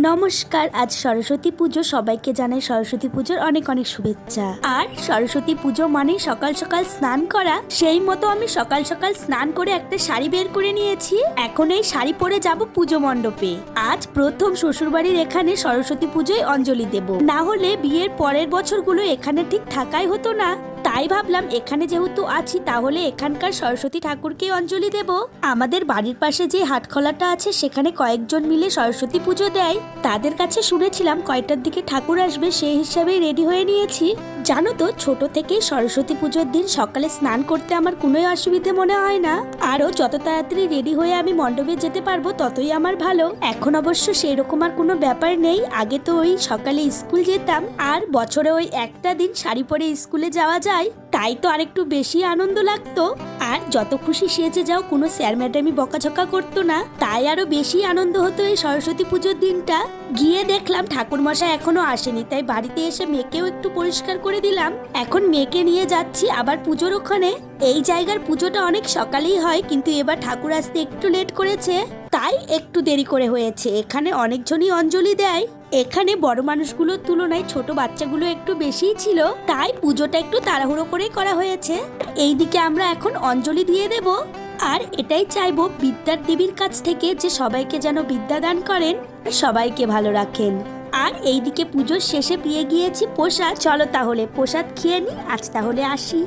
নমস্কার। আজ সরস্বতী পুজো, সবাইকে জানাই সরস্বতী পুজোর অনেক অনেক শুভেচ্ছা। আর সরস্বতী পুজো মানেই সকাল সকাল স্নান করা, সেই মতো আমি সকাল সকাল স্নান করে একটা শাড়ি বের করে নিয়েছি। এখন এই শাড়ি পরে যাব পুজো মণ্ডপে। আজ প্রথম শ্বশুরবাড়ির এখানে সরস্বতী পুজোয় অঞ্জলি দেব, না হলে বিয়ের পরের বছরগুলো এখানে ঠিক থাকাই হতো না। তাই ভাবলাম এখানে যেহেতু আছি তাহলে এখানকার সরস্বতী ঠাকুরকে অঞ্জলি দেব। আমাদের বাড়ির পাশে যে হাটখোলাটা আছে সেখানে কয়েকজন মিলে সরস্বতী পুজো দেয়। তাদের কাছে শুনেছিলাম কয়টার দিকে ঠাকুর আসবে, সেই হিসাবেই রেডি হয়ে নিয়েছি। জানো তো, ছোট থেকেই সরস্বতী পুজোর দিন সকালে স্নান করতে আমার কোনো অসুবিধে মনে হয় না। আরও যত তাড়াতাড়ি রেডি হয়ে আমি মণ্ডপে যেতে পারবো ততই আমার ভালো। এখন অবশ্য সেই রকম আর কোনো ব্যাপার নেই। আগে তো ওই সকালে স্কুল যেতাম, আর বছরে ওই একটা দিন শাড়ি পরে স্কুলে যাওয়া যায়, তাই তো আরেকটু বেশি আনন্দ লাগতো। আর যত খুশি সেজে যাও, কোনো স্যার ম্যাডামই বকাঝকা করতো না, তাই আরো বেশি আনন্দ হতো এই সরস্বতী পুজোর দিনটা। গিয়ে দেখলাম ঠাকুরমশাই এখনো আসেনি, তাই বাড়িতে এসে মেয়েকেও একটু পরিষ্কার করে দিলাম। এখন মেয়েকে নিয়ে যাচ্ছি আবার পুজোর ওখানে। এই জায়গার পুজোটা অনেক সকালেই হয়, কিন্তু এবার ঠাকুর আসতে একটু লেট করেছে, তাই একটু দেরি করে হয়েছে। এখানে অনেকজনই অঞ্জলি দেয়। এখানে বড় মানুষগুলোর তুলনায় ছোট বাচ্চাগুলো একটু বেশিই ছিল, তাই পুজোটা একটু তাড়াহুড়ো করেই করা হয়েছে। এইদিকে আমরা এখন অঞ্জলি দিয়ে দেব। আর এটাই চাইবো বিদ্যার দেবীর কাছ থেকে যে সবাইকে যেন বিদ্যা দান করেন, সবাইকে ভালো রাখেন। আর এইদিকে পুজোর শেষে পেয়ে গিয়েছি প্রসাদ। চলো তাহলে প্রসাদ খেয়ে নি, আজ তাহলে আসি।